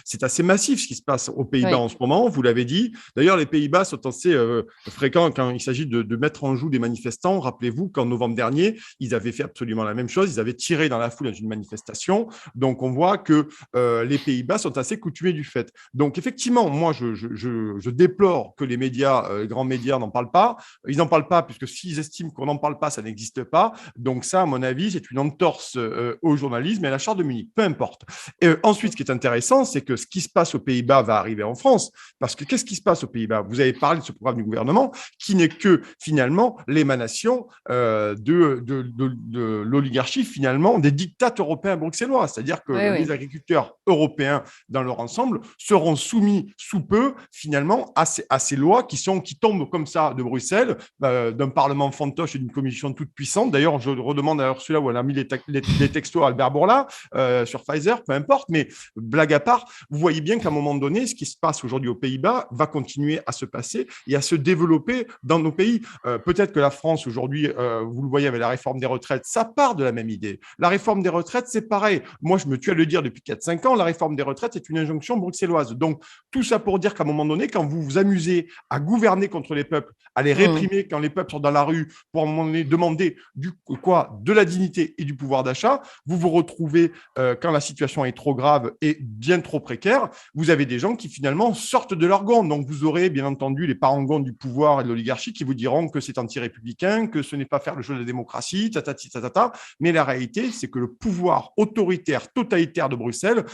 c'est assez massif ce qui se passe aux Pays-Bas Oui, en ce moment, vous l'avez dit. D'ailleurs, les Pays-Bas sont assez fréquents quand il s'agit de mettre en joue des manifestants. Rappelez-vous qu'en novembre dernier, ils avaient fait absolument la même chose. Ils avaient tiré dans la foule dans une manifestation. Donc, on voit que les Pays-Bas sont assez coutumés du fait. Donc, effectivement, moi, je déplore que les médias, les grands médias n'en parlent pas. Ils n'en parlent pas puisque s'ils estiment qu'on n'en parle pas, ça n'existe pas. Donc, ça, à mon avis, c'est une entorse au journalisme et à la charte de Munich. Peu importe. Et ensuite, ce qui est intéressant, c'est que ce qui se passe aux Pays-Bas va arriver en France. Parce que qu'est-ce qui se passe aux Pays-Bas? Vous avez parlé de ce programme du gouvernement qui n'est que finalement l'émanation de l'oligarchie, finalement, des dictats européens bruxellois. C'est-à-dire que oui, les oui. agriculteurs européens, dans leur ensemble, seront soumis sous peu, finalement, à ces lois qui tombent comme ça de Bruxelles, d'un Parlement fantoche et d'une commission toute puissante. D'ailleurs, je redemande à Ursula où elle a mis les textos à Albert Bourla sur Pfizer, peu importe, mais blague à part, vous voyez bien qu'à un moment donné, ce qui se passe aujourd'hui aux Pays-Bas va continuer à se passer et à se développer dans nos pays. Peut-être que la France aujourd'hui, vous le voyez avec la réforme des retraites, ça part de la même idée. La réforme des retraites, c'est pareil. Moi, je me tue à le dire depuis 4-5 ans, la réforme des retraites est une injonction bruxelloise. Donc, tout ça pour dire qu'à un moment donné, quand vous vous amusez à gouverner contre les peuples, à les Mm. réprimer quand les peuples sont dans la rue pour à un moment donné demander de la dignité et du pouvoir d'achat, vous vous retrouvez quand la situation est trop grave et bien trop précaire, vous avez des gens qui finalement sortent de leur gond. Donc vous aurez bien entendu les parangons du pouvoir et de l'oligarchie qui vous diront que c'est anti-républicain, que ce n'est pas faire le jeu de la démocratie, tatati, tatata. Mais la réalité, c'est que le pouvoir autoritaire, totalitaire de Bruxelles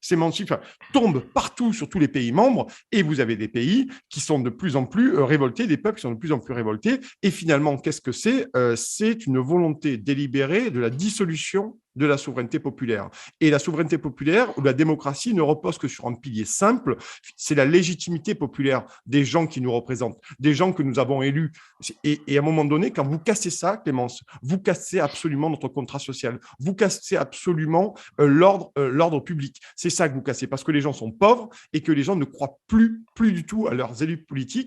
s'émancipe, tombe partout sur tous les pays membres et vous avez des pays qui sont de plus en plus révoltés, des peuples qui sont de plus en plus révoltés. Et finalement, qu'est-ce que c'est? C'est une volonté délibérée de la dissolution de la souveraineté populaire. Et la souveraineté populaire ou la démocratie ne repose que sur un pilier simple, c'est la légitimité populaire des gens qui nous représentent, des gens que nous avons élus. Et à un moment donné, quand vous cassez ça, Clémence, vous cassez absolument notre contrat social, vous cassez absolument l'ordre public. C'est ça que vous cassez, parce que les gens sont pauvres et que les gens ne croient plus du tout à leurs élus politiques.